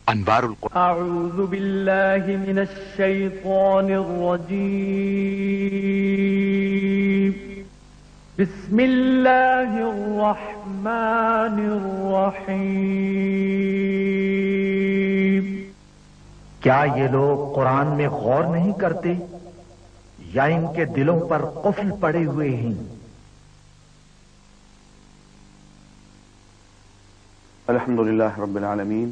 انوار القرآن. اعوذ باللہ من الشیطان الرجیم. بسم اللہ الرحمن الرحیم. کیا یہ لوگ قرآن میں غور نہیں کرتے یا ان کے دلوں پر قفل پڑے ہوئے ہیں؟ الحمدللہ رب العالمین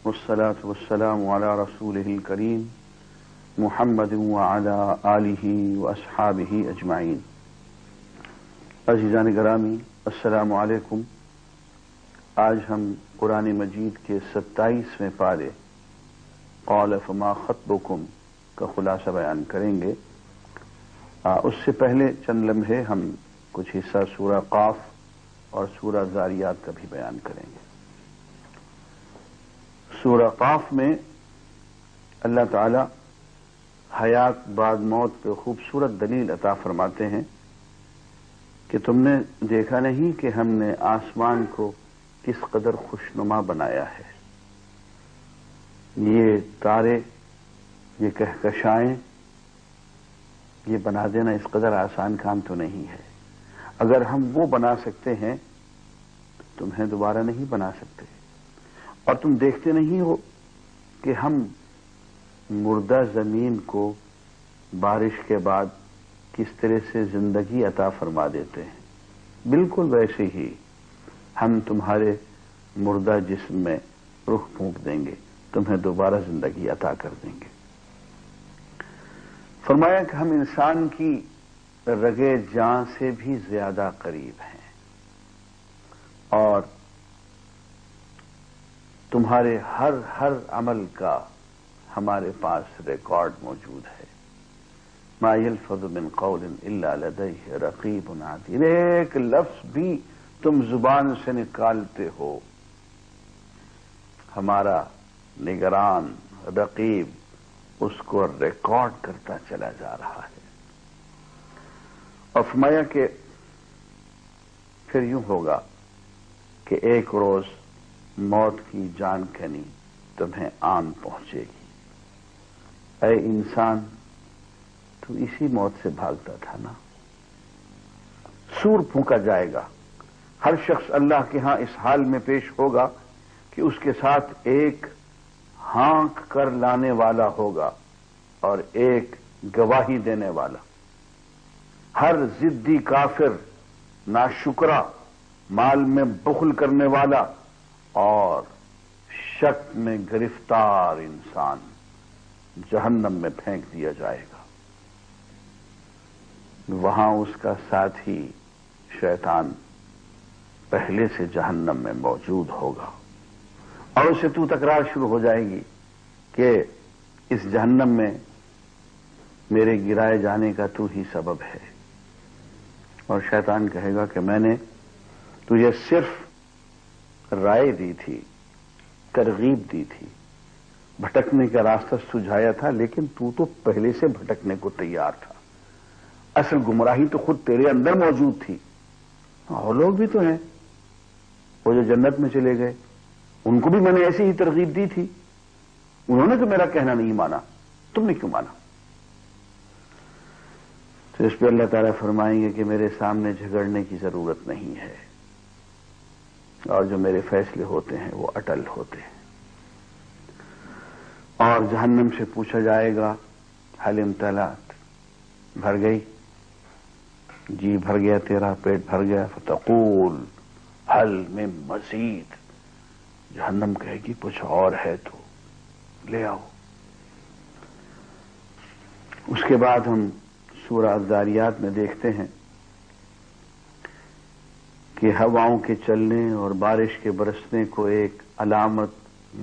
والصلاة والسلام علی رسولہ الکریم محمد وعلی آلہ واصحابہ اجمعین. عزیزان گرامی، السلام علیکم. آج ہم قرآن مجید کے 27ویں پارے قال فما خطبکم کا خلاصہ بیان کریں گے. اس سے پہلے چند لمحے ہم کچھ حصہ سورہ قاف اور سورہ ذاریات کا بھی بیان کریں گے. سورہ قاف میں اللہ تعالی حیات بعد موت پہ خوبصورت دلیل عطا فرماتے ہیں کہ تم نے دیکھا نہیں کہ ہم نے آسمان کو کس قدر خوشنما بنایا ہے. یہ تارے، یہ کہکشائیں، یہ بنا دینا اس قدر آسان کام تو نہیں ہے. اگر ہم وہ بنا سکتے ہیں تو تمہیں دوبارہ نہیں بنا سکتے. اور تم دیکھتے نہیں ہو کہ ہم مردہ زمین کو بارش کے بعد کس طرح سے زندگی عطا فرما دیتے ہیں. بالکل ویسے ہی ہم تمہارے مردہ جسم میں روح پھونک دیں گے، تمہیں دوبارہ زندگی عطا کر دیں گے. فرمایا کہ ہم انسان کی رگے جاں سے بھی زیادہ قریب ہیں اور تمہارے ہر عمل کا ہمارے پاس ریکارڈ موجود ہے. ما یلفظ من قول الا لدیہ رقیب عتید. ایک لفظ بھی تم زبان سے نکالتے ہو، ہمارا نگران رقیب اس کو ریکارڈ کرتا چلا جا رہا ہے. اور فرمایا کہ پھر یوں ہوگا کہ ایک روز موت کی جان کنی تمہیں آن پہنچے گی. اے انسان، تو اسی موت سے بھاگتا تھا نا. سور پھونکا جائے گا. ہر شخص اللہ کے ہاں اس حال میں پیش ہوگا کہ اس کے ساتھ ایک ہانک کر لانے والا ہوگا اور ایک گواہی دینے والا. ہر ضدی کافر، ناشکرا، مال میں بخل کرنے والا اور شک میں گرفتار انسان جہنم میں پھینک دیا جائے گا. وہاں اس کا ساتھی شیطان پہلے سے جہنم میں موجود ہوگا اور اسے تو تکرار شروع ہو جائے گی کہ اس جہنم میں میرے گرائے جانے کا تو ہی سبب ہے. اور شیطان کہے گا کہ میں نے تجھے صرف رائے دی تھی، ترغیب دی تھی، بھٹکنے کا راستہ سجھایا تھا، لیکن تو پہلے سے بھٹکنے کو تیار تھا. اصل گمراہی تو خود تیرے اندر موجود تھی. اور لوگ بھی تو ہیں، وہ جو جنت میں چلے گئے ان کو بھی میں نے ایسی ہی ترغیب دی تھی. انہوں نے تو میرا کہنا نہیں مانا، تم نے کیوں مانا؟ تو اس پہ اللہ تعالیٰ فرمائیں گے کہ میرے سامنے جھگڑنے کی ضرورت نہیں ہے اور جو میرے فیصلے ہوتے ہیں وہ اٹل ہوتے ہیں. اور جہنم سے پوچھا جائے گا حل امتلأت، بھر گئی؟ جی بھر گیا، تیرا پیٹ بھر گیا. فتقول حل من مزید. جہنم کہے گی کچھ اور ہے تو لے آؤ. اس کے بعد ہم سورہ الذاریات میں دیکھتے ہیں کہ ہواؤں کے چلنے اور بارش کے برسنے کو ایک علامت،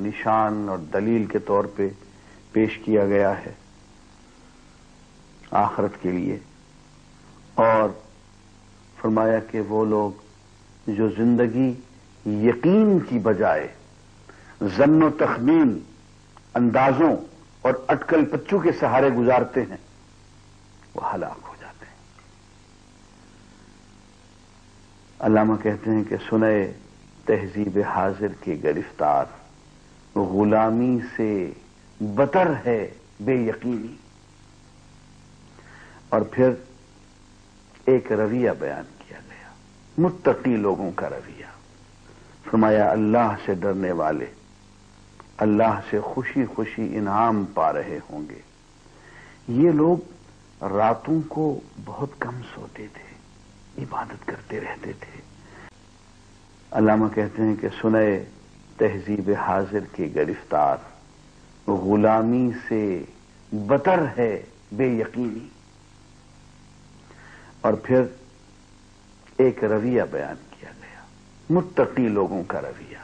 نشان اور دلیل کے طور پہ پیش کیا گیا ہے آخرت کے لیے. اور فرمایا کہ وہ لوگ جو زندگی یقین کی بجائے ظن و تخمین، اندازوں اور اٹکل پچو کے سہارے گزارتے ہیں وہ ہلاک ہو جاتے ہیں. علامہ کہتے ہیں کہ سنئے تہذیب حاضر کے گرفتار غلامی سے بتر ہے بے یقینی. اور پھر ایک رویہ بیان کیا گیا، متقی لوگوں کا رویہ. فرمایا اللہ سے ڈرنے والے اللہ سے خوشی خوشی انعام پا رہے ہوں گے. یہ لوگ راتوں کو بہت کم سوتے تھے، عبادت کرتے رہتے تھے. علامہ کہتے ہیں کہ سنئے تہذیب حاضر کی گرفتار غلامی سے بتر ہے بے یقینی. اور پھر ایک رویہ بیان کیا گیا، متقی لوگوں کا رویہ.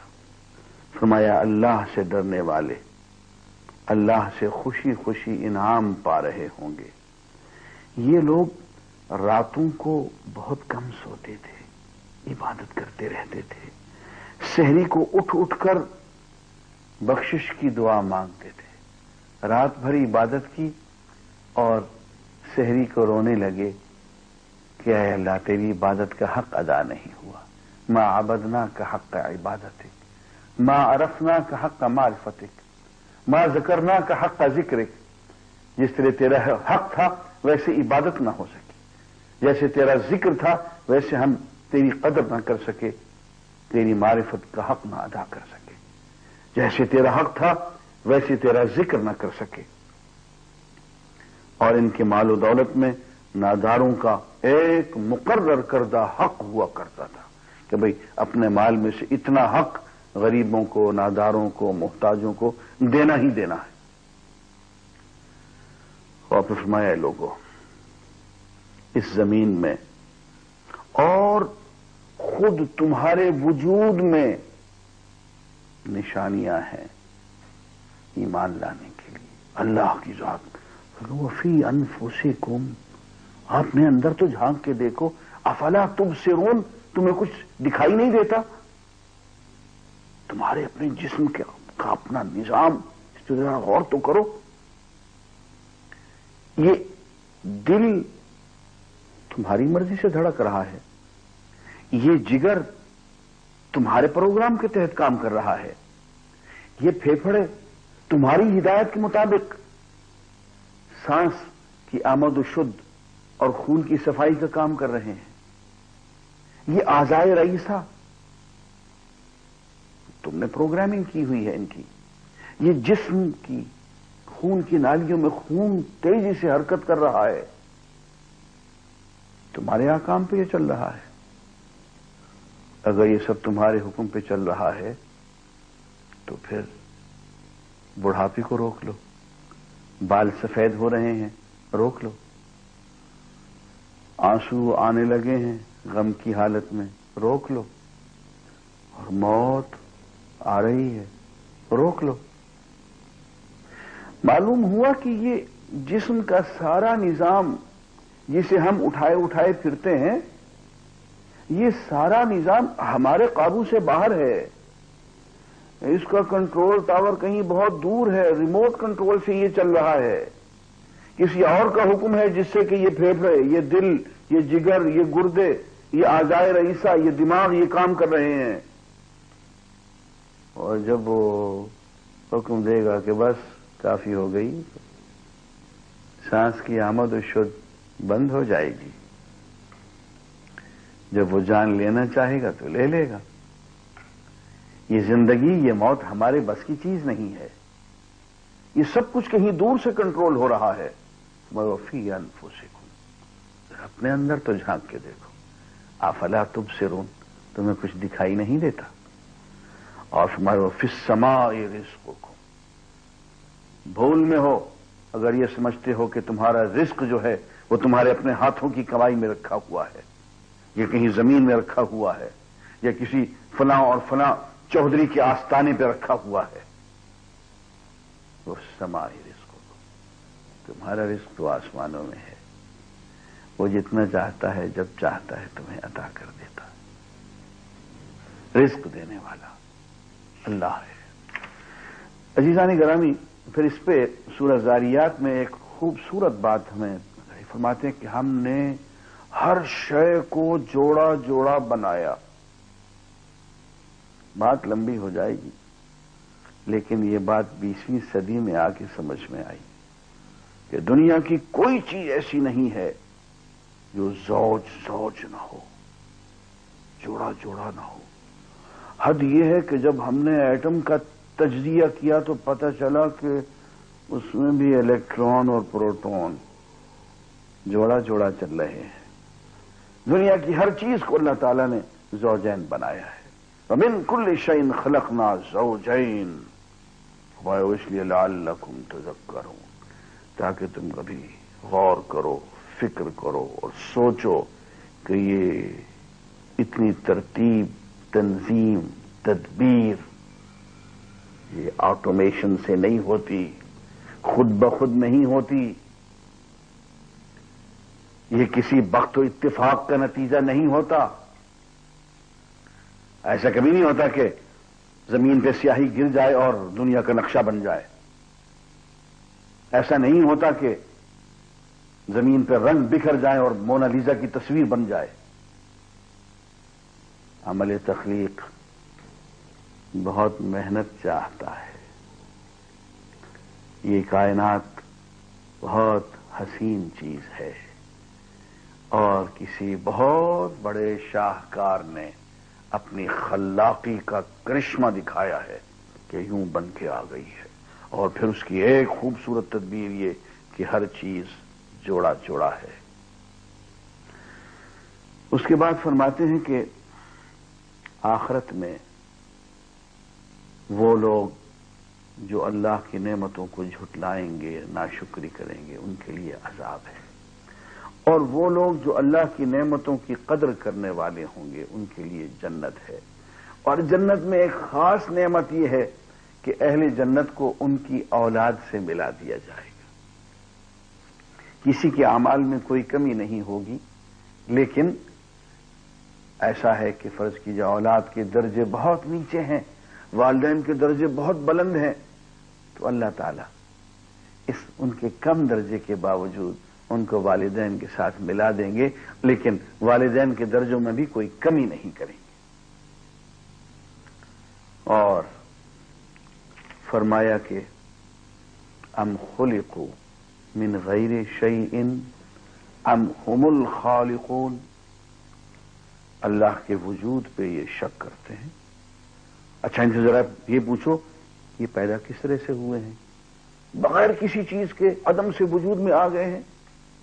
فرمایا اللہ سے ڈرنے والے اللہ سے خوشی خوشی انعام پا رہے ہوں گے. یہ لوگ راتوں کو بہت کم سوتے تھے، عبادت کرتے رہتے تھے. سحری کو اٹھ اٹھ کر بخشش کی دعا مانگتے تھے. رات بھر عبادت کی اور سحری کو رونے لگے کہ اے اللہ تیری عبادت کا حق ادا نہیں ہوا. ما عبدنا کا حق عبادتک، ما عرفنا کا حق معرفتک، ما ذکرنا کا حق ذکرک. جس طرح تیرا حق تھا ویسے عبادت نہ ہو سکی، جیسے تیرا ذکر تھا ویسے ہم تیری قدر نہ کر سکے، تیری معرفت کا حق نہ ادا کر سکے. جیسے تیرا حق تھا ویسے تیرا ذکر نہ کر سکے. اور ان کے مال و دولت میں ناداروں کا ایک مقرر کردہ حق ہوا کرتا تھا کہ بھئی اپنے مال میں سے اتنا حق غریبوں کو، ناداروں کو، محتاجوں کو دینا ہی دینا ہے. اور پھر فرمایا لوگوں، اس زمین میں اور خود تمہارے وجود میں نشانیاں ہیں ایمان لانے کے لیے. اللہ کی ذات وفی انفسکم، آپ نے اندر تو جھانک کے دیکھو. افلا تبصرون، تمہیں کچھ دکھائی نہیں دیتا؟ تمہارے اپنے جسم کا اپنا نظام، اس پہ ذرا غور تو کرو. یہ دل تمہاری مرضی سے دھڑک رہا ہے، یہ جگر تمہارے پروگرام کے تحت کام کر رہا ہے، یہ پھیپھڑے تمہاری ہدایت کے مطابق سانس کی آمد و شد اور خون کی صفائی کا کام کر رہے ہیں. یہ اعضائے رئیسہ تم نے پروگرامنگ کی ہوئی ہے ان کی. یہ جسم کی خون کی نالیوں میں خون تیزی سے حرکت کر رہا ہے، تمہارے احکام پہ یہ چل رہا ہے. اگر یہ سب تمہارے حکم پہ چل رہا ہے تو پھر بڑھاپے کو روک لو. بال سفید ہو رہے ہیں، روک لو. آنسو آنے لگے ہیں غم کی حالت میں، روک لو. اور موت آ رہی ہے، روک لو. معلوم ہوا کہ یہ جسم کا سارا نظام جسے ہم اٹھائے اٹھائے پھرتے ہیں، یہ سارا نظام ہمارے قابو سے باہر ہے. اس کا کنٹرول ٹاور کہیں بہت دور ہے، ریموٹ کنٹرول سے یہ چل رہا ہے. کسی اور کا حکم ہے جس سے کہ یہ پھیپھڑے، یہ دل، یہ جگر، یہ گردے، یہ اعضائے رئیسہ، یہ دماغ یہ کام کر رہے ہیں. اور جب وہ حکم دے گا کہ بس کافی ہو گئی، سانس کی آمد و شد بند ہو جائے گی. جب وہ جان لینا چاہے گا تو لے لے گا. یہ زندگی، یہ موت ہمارے بس کی چیز نہیں ہے. یہ سب کچھ کہیں دور سے کنٹرول ہو رہا ہے. وفی انفسکم، اپنے اندر تو جھانک کے دیکھو. افلا تبصرون، تمہیں کچھ دکھائی نہیں دیتا؟ اور فرمایا فی السماء رزقکم، بھول میں ہو اگر یہ سمجھتے ہو کہ تمہارا رزق جو ہے وہ تمہارے اپنے ہاتھوں کی کمائی میں رکھا ہوا ہے، یہ کہیں زمین میں رکھا ہوا ہے، یا کسی فلاں اور فلاں چودھری کے آستانے پہ رکھا ہوا ہے. وہ سماء رزقکم، تمہارا رزق تو آسمانوں میں ہے. وہ جتنا چاہتا ہے جب چاہتا ہے تمہیں عطا کر دیتا. رزق دینے والا اللہ ہے. عزیزان گرامی، پھر اس پہ سورہ زاریات میں ایک خوبصورت بات ہمیں فرماتے ہیں کہ ہم نے ہر شے کو جوڑا جوڑا بنایا. بات لمبی ہو جائے گی. لیکن یہ بات 20ویں صدی میں آ کے سمجھ میں آئی کہ دنیا کی کوئی چیز ایسی نہیں ہے جو زوج نہ ہو، جوڑا جوڑا نہ ہو۔ حد یہ ہے کہ جب ہم نے ایٹم کا تجزیہ کیا تو پتہ چلا کہ اس میں بھی الیکٹران اور پروٹون جوڑا جوڑا چل رہے ہیں۔ دنیا کی ہر چیز کو اللہ تعالیٰ نے زوجین بنایا ہے۔ وَمِن كُلِّ شَيْءٍ خَلَقْنَا زَوْجَيْن، اس لیے لَعَلَّكُمْ تَذَكَّرُونَ، تاکہ تم کبھی غور کرو، فکر کرو اور سوچو کہ یہ اتنی ترتیب، تنظیم، تدبیر یہ آٹومیشن سے نہیں ہوتی، خود بخود نہیں ہوتی، یہ کسی بخت و اتفاق کا نتیجہ نہیں ہوتا۔ ایسا کبھی نہیں ہوتا کہ زمین پہ سیاہی گر جائے اور دنیا کا نقشہ بن جائے۔ ایسا نہیں ہوتا کہ زمین پہ رنگ بکھر جائے اور مونالیزا کی تصویر بن جائے۔ عمل تخلیق بہت محنت چاہتا ہے۔ یہ کائنات بہت حسین چیز ہے اور کسی بہت بڑے شاہکار نے اپنی خلاقی کا کرشمہ دکھایا ہے کہ یوں بن کے آ گئی ہے، اور پھر اس کی ایک خوبصورت تدبیر یہ کہ ہر چیز جوڑا جوڑا ہے۔ اس کے بعد فرماتے ہیں کہ آخرت میں وہ لوگ جو اللہ کی نعمتوں کو جھٹلائیں گے، ناشکری کریں گے، ان کے لیے عذاب ہے، اور وہ لوگ جو اللہ کی نعمتوں کی قدر کرنے والے ہوں گے ان کے لیے جنت ہے۔ اور جنت میں ایک خاص نعمت یہ ہے کہ اہل جنت کو ان کی اولاد سے ملا دیا جائے گا۔ کسی کے اعمال میں کوئی کمی نہیں ہوگی، لیکن ایسا ہے کہ فرض کیجیے اولاد کے درجے بہت نیچے ہیں، والدین کے درجے بہت بلند ہیں، تو اللہ تعالیٰ ان کے کم درجے کے باوجود ان کو والدین کے ساتھ ملا دیں گے، لیکن والدین کے درجوں میں بھی کوئی کمی نہیں کریں گے۔ اور فرمایا کہ ام خلقوا من غیر شیء ام هم الخالقون، اللہ کے وجود پہ یہ شک کرتے ہیں۔ اچھا ان سے ذرا یہ پوچھو یہ پیدا کس طرح سے ہوئے ہیں؟ بغیر کسی چیز کے عدم سے وجود میں آ گئے ہیں۔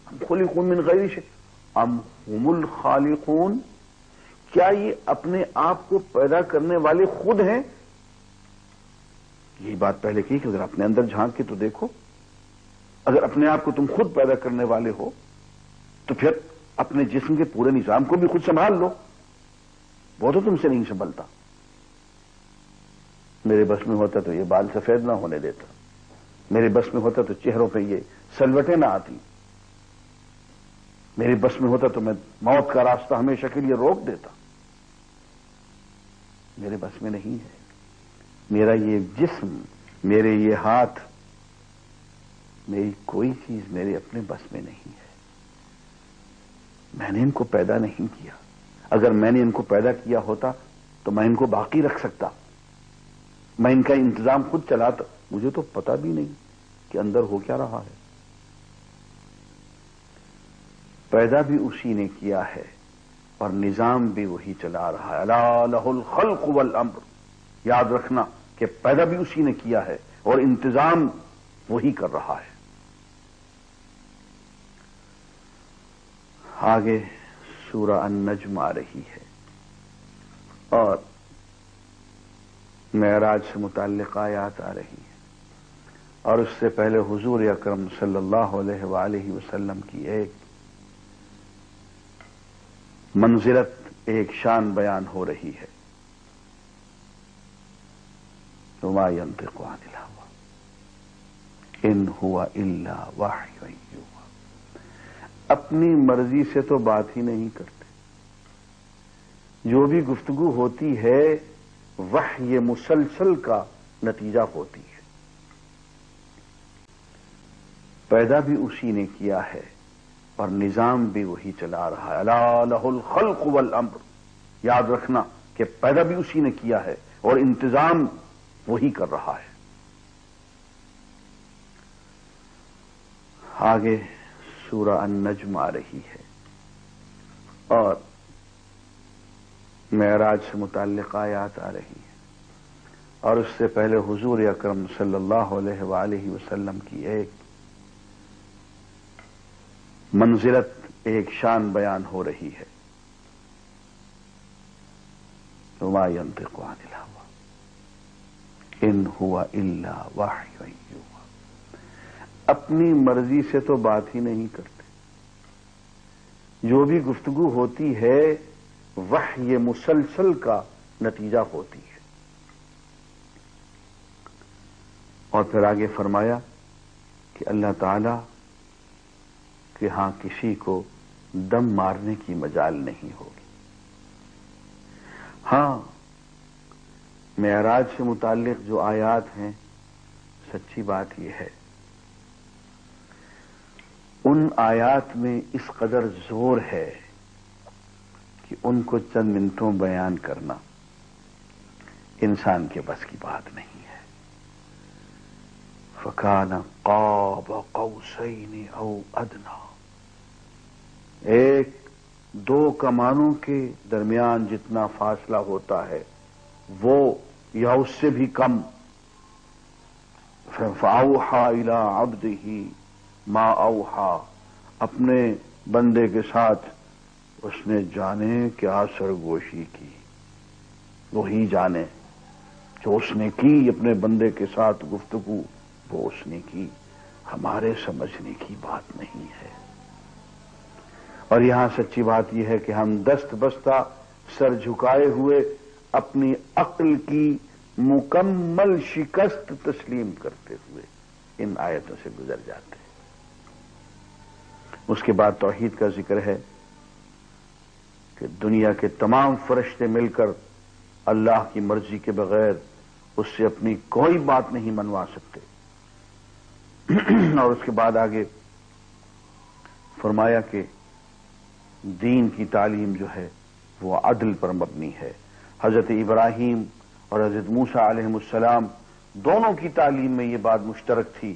ام خلقوا من غیر شیء ام هم الخالقون، کیا یہ اپنے آپ کو پیدا کرنے والے خود ہیں؟ یہی بات پہلے کی کہ اگر اپنے اندر جھانک کے تو دیکھو، اگر اپنے آپ کو تم خود پیدا کرنے والے ہو تو پھر اپنے جسم کے پورے نظام کو بھی خود سنبھال لو، وہ تو تم سے نہیں سنبھلتا۔ میرے بس میں ہوتا تو یہ بال سفید نہ ہونے دیتا، میرے بس میں ہوتا تو چہروں پہ یہ سلوٹیں نہ آتی، میرے بس میں ہوتا تو میں موت کا راستہ ہمیشہ کے لیے روک دیتا۔ میرے بس میں نہیں ہے، میرا یہ جسم، میرے یہ ہاتھ، میری کوئی چیز میرے اپنے بس میں نہیں ہے۔ میں نے ان کو پیدا نہیں کیا، اگر میں نے ان کو پیدا کیا ہوتا تو میں ان کو باقی رکھ سکتا، میں ان کا انتظام خود چلاتا، مجھے تو پتا بھی نہیں کہ اندر ہو کیا رہا ہے۔ پیدا بھی اسی نے کیا ہے اور نظام بھی وہی چلا رہا ہے۔ الا لہ الخلق والامر، یاد رکھنا کہ پیدا بھی اسی نے کیا ہے اور انتظام وہی کر رہا ہے۔ آگے سورہ النجم آ رہی ہے اور معراج سے متعلق آیات آ رہی ہیں، اور اس سے پہلے حضور اکرم صلی اللہ علیہ وآلہ وسلم کی ایک منزلت، ایک شان بیان ہو رہی ہے۔ وما ينطق عن الهوى ان هو الا وحی یوحی، اپنی مرضی سے تو بات ہی نہیں کرتے، جو بھی گفتگو ہوتی ہے وحی مسلسل کا نتیجہ ہوتی ہے۔ پیدا بھی اسی نے کیا ہے اور نظام بھی وہی چلا رہا ہے۔ الا لہ الخلق والامر، یاد رکھنا کہ پیدا بھی اسی نے کیا ہے اور انتظام وہی کر رہا ہے۔ آگے سورہ النجم آ رہی ہے اور معراج سے متعلق آیات آ رہی ہیں، اور اس سے پہلے حضور اکرم صلی اللہ علیہ وآلہ وسلم کی ایک منزلت، ایک شان بیان ہو رہی ہے۔ وما ينطق عن الهوى ان هو الا وحی یوحی، اپنی مرضی سے تو بات ہی نہیں کرتے، جو بھی گفتگو ہوتی ہے وحی مسلسل کا نتیجہ ہوتی ہے۔ اور پھر آگے فرمایا کہ اللہ تعالی کہ ہاں کسی کو دم مارنے کی مجال نہیں ہوگی۔ ہاں معراج سے متعلق جو آیات ہیں، سچی بات یہ ہے ان آیات میں اس قدر زور ہے کہ ان کو چند منٹوں بیان کرنا انسان کے بس کی بات نہیں ہے۔ فَكَانَ قَابَ قَوْسَيْنِ أَوْ أَدْنَىٰ، ایک دو کمانوں کے درمیان جتنا فاصلہ ہوتا ہے وہ یا اس سے بھی کم۔ فَأَوْحَىٰ إِلَىٰ عَبْدِهِ مَا أَوْحَىٰ، اپنے بندے کے ساتھ اس نے جانے کیا سرگوشی کی، وہی جانے جو اس نے کی اپنے بندے کے ساتھ گفتگو، وہ اس نے کی، ہمارے سمجھنے کی بات نہیں ہے۔ اور یہاں سچی بات یہ ہے کہ ہم دست بستہ سر جھکائے ہوئے اپنی عقل کی مکمل شکست تسلیم کرتے ہوئے ان آیتوں سے گزر جاتے ہیں۔ اس کے بعد توحید کا ذکر ہے کہ دنیا کے تمام فرشتے مل کر اللہ کی مرضی کے بغیر اس سے اپنی کوئی بات نہیں منوا سکتے۔ اور اس کے بعد آگے فرمایا کہ دین کی تعلیم جو ہے وہ عدل پر مبنی ہے۔ حضرت ابراہیم اور حضرت موسیٰ علیہ السلام دونوں کی تعلیم میں یہ بات مشترک تھی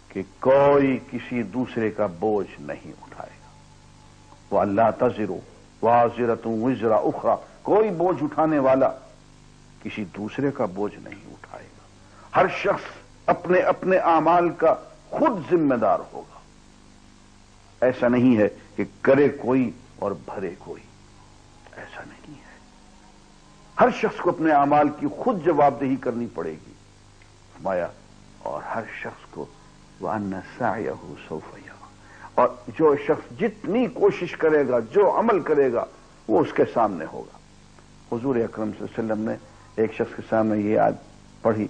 کہ کوئی کسی دوسرے کا بوجھ نہیں اٹھائے گا۔ وَأَلَّا تَزِرُ وَازِرَةٌ وِزْرَ أُخْرَى، کوئی بوجھ اٹھانے والا کسی دوسرے کا بوجھ نہیں اٹھائے گا۔ ہر شخص اپنے اپنے اعمال کا خود ذمہ دار ہوگا۔ ایسا نہیں ہے کہ کرے کوئی اور بھرے کوئی، ایسا نہیں ہے۔ ہر شخص کو اپنے اعمال کی خود جواب دہی کرنی پڑے گی۔ فرمایا اور ہر شخص کو وَأَنَّ سَعْيَهُ سَوْفَ يَرَىٰ، اور جو شخص جتنی کوشش کرے گا، جو عمل کرے گا، وہ اس کے سامنے ہوگا۔ حضور اکرم صلی اللہ علیہ وسلم نے ایک شخص کے سامنے یہ آیت پڑھی،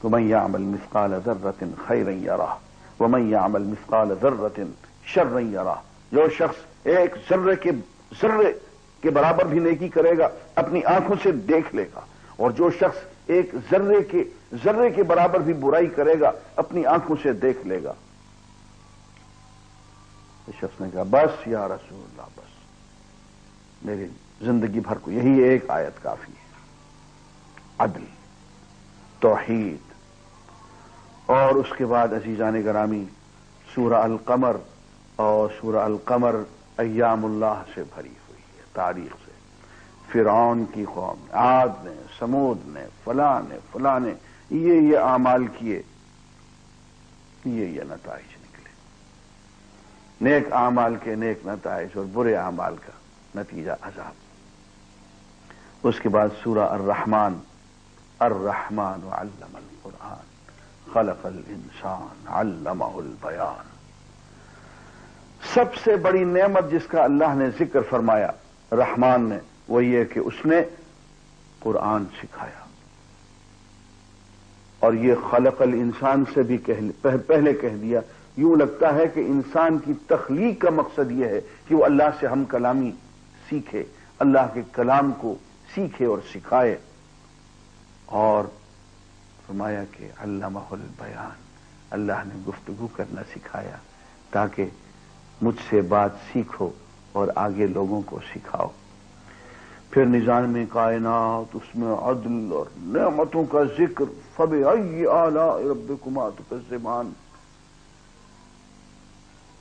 وَمَن يَعْمَلْ مِثْقَالَ ذَرَّةٍ خَيْرًا يَرَهُ وَمَن يَعْمَلْ مِثْقَالَ ذَرَّةٍ شَرًّا يَرَهُ، جو شخص ایک ذرے کے برابر بھی نیکی کرے گا اپنی آنکھوں سے دیکھ لے گا، اور جو شخص ایک ذرے کے برابر بھی برائی کرے گا اپنی آنکھوں سے دیکھ لے گا۔ اس شخص نے کہا بس یا رسول اللہ، بس میری زندگی بھر کو یہی ایک آیت کافی ہے، عدل، توحید۔ اور اس کے بعد عزیزان گرامی سورہ القمر، اور سورہ القمر ایام اللہ سے بھری ہوئی ہے، تاریخ سے۔ فرعون کی قوم، عاد نے، سمود نے، فلاں نے یہ اعمال کیے، یہ نتائج نکلے، نیک اعمال کے نیک نتائج اور برے اعمال کا نتیجہ عذاب۔ اس کے بعد سورہ الرحمن علم القرآن خلق الانسان علمہ البیان۔ سب سے بڑی نعمت جس کا اللہ نے ذکر فرمایا رحمان نے، وہ یہ کہ اس نے قرآن سکھایا۔ اور یہ خلق الانسان سے بھی پہلے کہہ دیا۔ یوں لگتا ہے کہ انسان کی تخلیق کا مقصد یہ ہے کہ وہ اللہ سے ہم کلامی سیکھے، اللہ کے کلام کو سیکھے اور سکھائے۔ اور فرمایا کہ علمہ البیان، اللہ نے گفتگو کرنا سکھایا تاکہ مجھ سے بات سیکھو اور آگے لوگوں کو سکھاؤ۔ پھر نظام کائنات، اس میں عدل اور نعمتوں کا ذکر، فبأي آلاء ربكما تكذبان،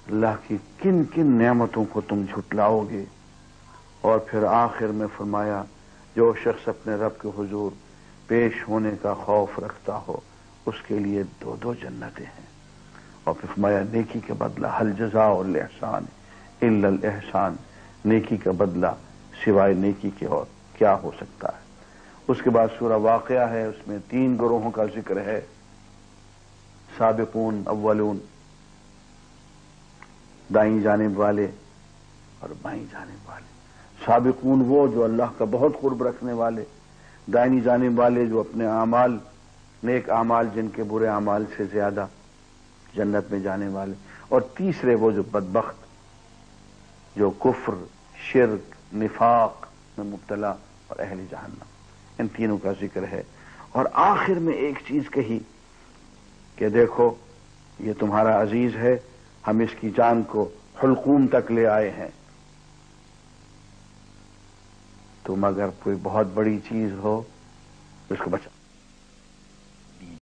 اللہ کی کن کن نعمتوں کو تم جھٹلاؤ گے. اور پھر آخر میں فرمایا جو شخص اپنے رب کے حضور پیش ہونے کا خوف رکھتا ہو اس کے لیے 2 جنتیں ہیں. اور پھر فرمایا نیکی کا بدلہ حل جزاء الاحسان الا الاحسان، نیکی کا بدلہ سوائے نیکی کے اور کیا ہو سکتا ہے. اس کے بعد سورہ واقعہ ہے، اس میں 3 گروہوں کا ذکر ہے. سابقون اولون، دائیں جانب والے اور بائیں جانب والے. سابقون وہ جو اللہ کا بہت قرب رکھنے والے، دائنی جانب والے جو اپنے اعمال نیک اعمال جن کے برے اعمال سے زیادہ جنت میں جانے والے، اور تیسرے وہ جو بدبخت جو کفر شرک نفاق میں مبتلا اور اہل جہنم. ان تینوں کا ذکر ہے. اور آخر میں ایک چیز کہی کہ دیکھو یہ تمہارا عزیز ہے، ہم اس کی جان کو حلقوم تک لے آئے ہیں. تم اگر کوئی بہت بڑی چیز ہو اس کو بچا.